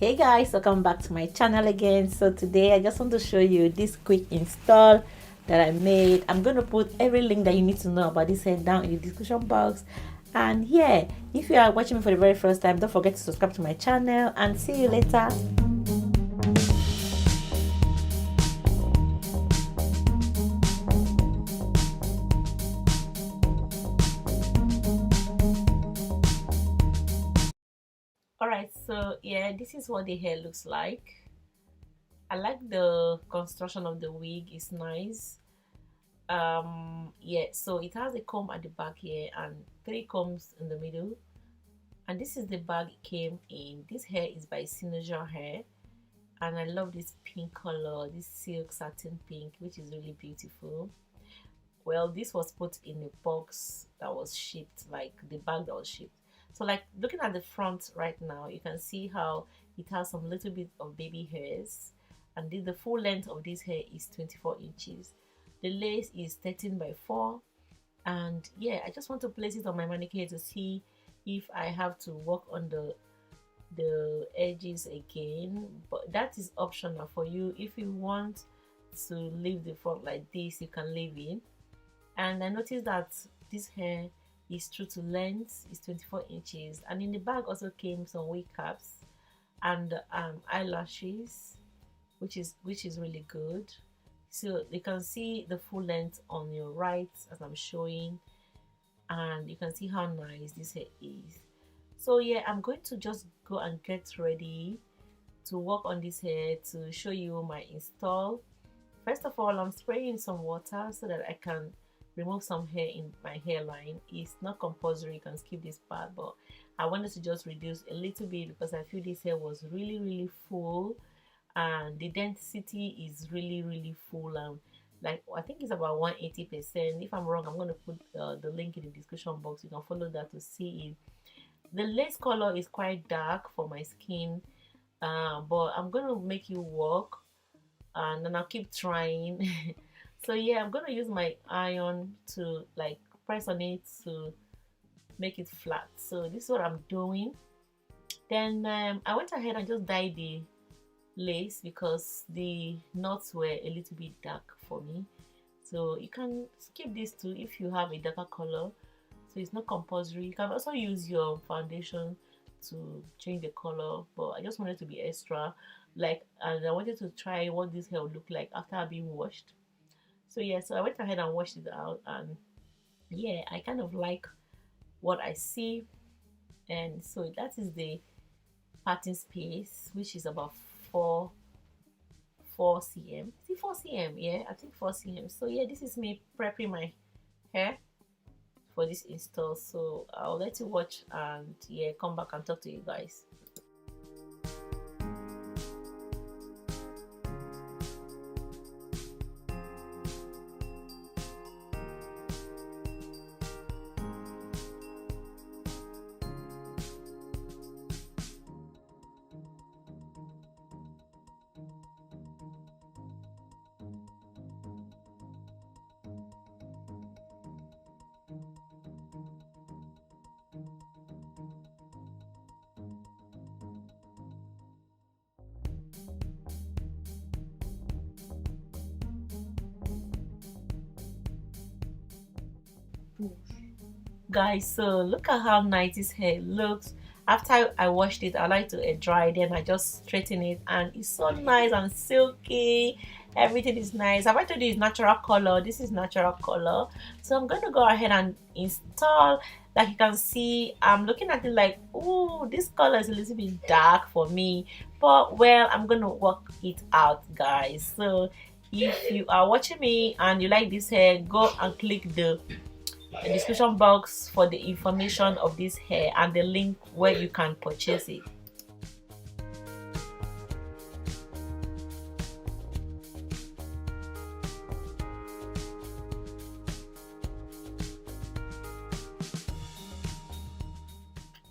Hey guys, welcome back to my channel again. So today I just want to show you this quick install that I made. I'm going to put every link that you need to know about this hair down in the description box. And yeah, if you are watching me for the very first time, don't forget to subscribe to my channel and see you later. Alright, so yeah, this is what the hair looks like. I like the construction of the wig, it's nice. Yeah, so it has a comb at the back here and 3 combs in the middle, and this is the bag it came in. This hair is by Cynosure Hair, and I love this pink color, this silk satin pink, which is really beautiful. Well, this was put in a box that was shipped, like the bag that was shipped. So like looking at the front right now, you can see how it has some little bit of baby hairs, and the full length of this hair is 24 inches. The lace is 13 by 4, and yeah, I just want to place it on my manicure to see if I have to work on the edges again, but that is optional for you. If you want to leave the front like this, you can leave it. And I noticed that this hair is true to length, is 24 inches, and in the bag also came some wig caps and eyelashes, which is really good. So you can see the full length on your right as I'm showing, and you can see how nice this hair is. So yeah, I'm going to just go and get ready to work on this hair to show you my install. First of all, I'm spraying some water so that I can remove some hair in my hairline. It's not compulsory, you can skip this part, but I wanted to just reduce a little bit because I feel this hair was really full, and the density is really full, and like I think it's about 180%. If I'm wrong, I'm going to put the link in the description box. You can follow that to see it. The lace color is quite dark for my skin, but I'm going to make you work, and then I'll keep trying. So yeah, I'm gonna use my iron to like press on it to make it flat. So this is what I'm doing. Then I went ahead and just dyed the lace because the knots were a little bit dark for me. So you can skip this too if you have a darker color. So it's not compulsory. You can also use your foundation to change the color, but I just wanted to be extra, like, and I wanted to try what this hair would look like after being washed. So yeah, so I went ahead and washed it out, and yeah, I kind of like what I see. And so that is the parting space, which is about 4 cm. See, 4 cm, yeah, I think 4 cm. So yeah, this is me prepping my hair for this install. So I'll let you watch and yeah, come back and talk to you guys. Guys, so look at how nice this hair looks. After I washed it, I like to air dry, then I just straighten it, and it's so nice and silky. Everything is nice. Have I told you it's natural color? This is natural color. So I'm going to go ahead and install. Like you can see, I'm looking at it like, oh, this color is a little bit dark for me, but well, I'm gonna work it out, guys. So if you are watching me and you like this hair, go and click the description box for the information of this hair and the link where you can purchase it.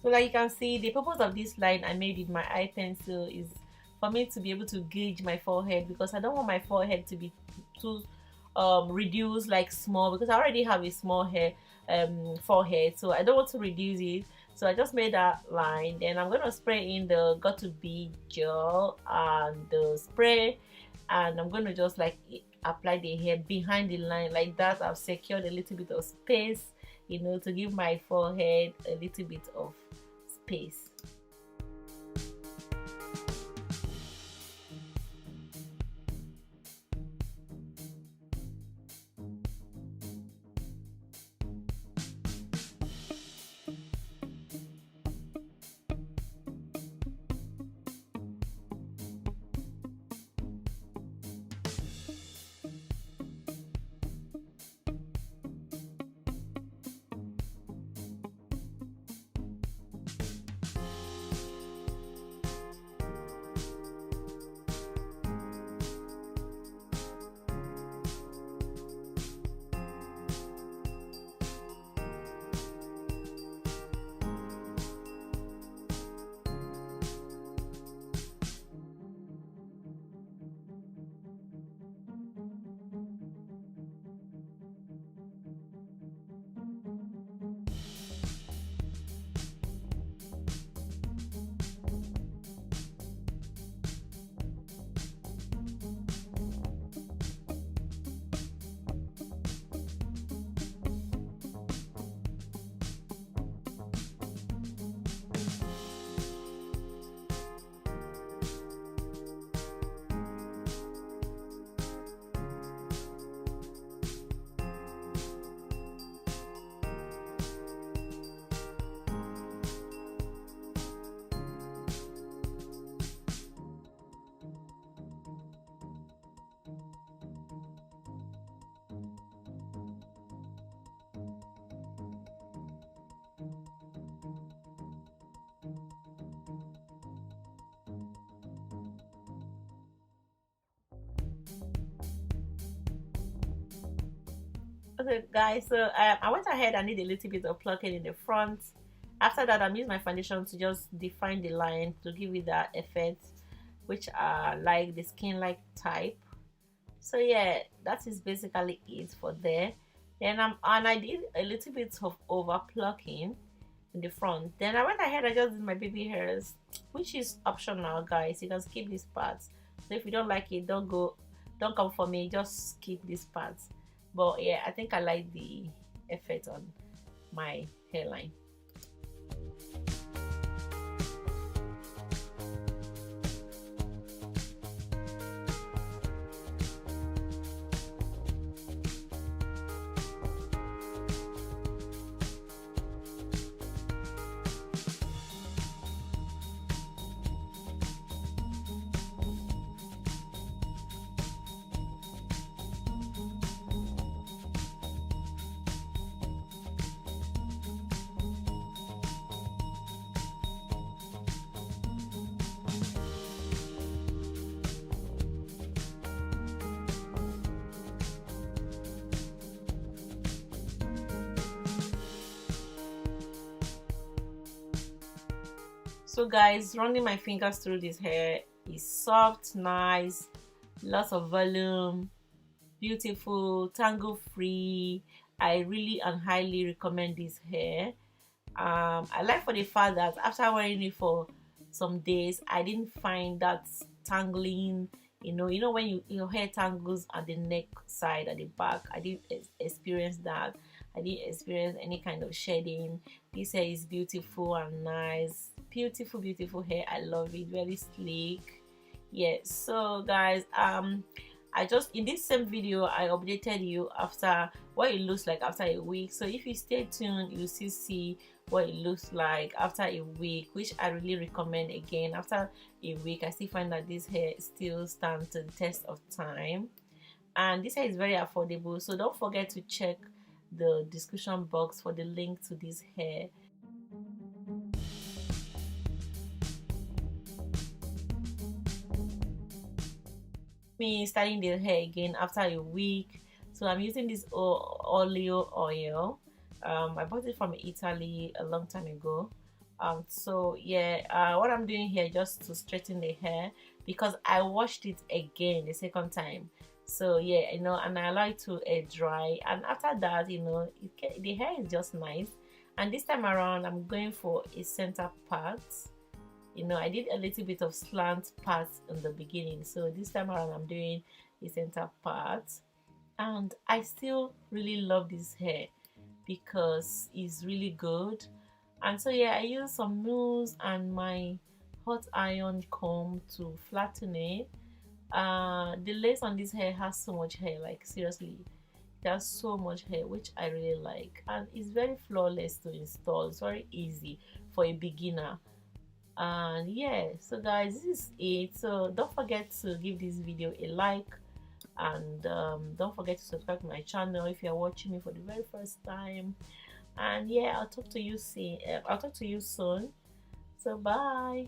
So like you can see, the purpose of this line I made with my eye pencil is for me to be able to gauge my forehead, because I don't want my forehead to be too reduced, like small, because I already have a small hair forehead, so I don't want to reduce it. So I just made that line. Then I'm gonna spray in the got to be gel and the spray, and I'm gonna just like apply the hair behind the line like that. I've secured a little bit of space, you know, to give my forehead a little bit of space. Okay guys, so I went ahead and did a little bit of plucking in the front. After that, I'm using my foundation to just define the line to give it that effect, which are like the skin like type. So yeah, that is basically it for there. Then I did a little bit of over plucking in the front. Then I went ahead, I just did my baby hairs, which is optional guys. You can skip these parts. So if you don't like it, don't come for me, just skip these parts. But yeah, I think I like the effect on my hairline. So guys, running my fingers through this hair is soft, nice, lots of volume, beautiful, tangle free. I really and highly recommend this hair. I like for the fact that after wearing it for some days, I didn't find that tangling. You know when your hair tangles at the neck side, at the back. I didn't experience that. I didn't experience any kind of shedding. This hair is beautiful and nice. Beautiful, beautiful hair. I love it. Very sleek. Yeah. So guys, I just in this same video I updated you after what it looks like after a week. So if you stay tuned, you'll still see what it looks like after a week, which I really recommend. Again, after a week, I still find that this hair still stands the test of time, and this hair is very affordable. So don't forget to check the description box for the link to this hair. Me starting the hair again after a week. So I'm using this oleo oil. I bought it from Italy a long time ago. So yeah, what I'm doing here just to straighten the hair, because I washed it again the second time. So yeah, and I allow it to air dry, and after that, the hair is just nice. And this time around I'm going for a center part. You know, I did a little bit of slant parts in the beginning, so this time around I'm doing a center part. And I still really love this hair because it's really good. And so yeah, I use some mousse and my hot iron comb to flatten it. The lace on this hair has so much hair, like seriously, it has so much hair, which I really like, and it's very flawless to install. It's very easy for a beginner. And yeah, so guys, this is it. So don't forget to give this video a like, and don't forget to subscribe to my channel if you're watching me for the very first time. And yeah, I'll talk to you soon. So bye.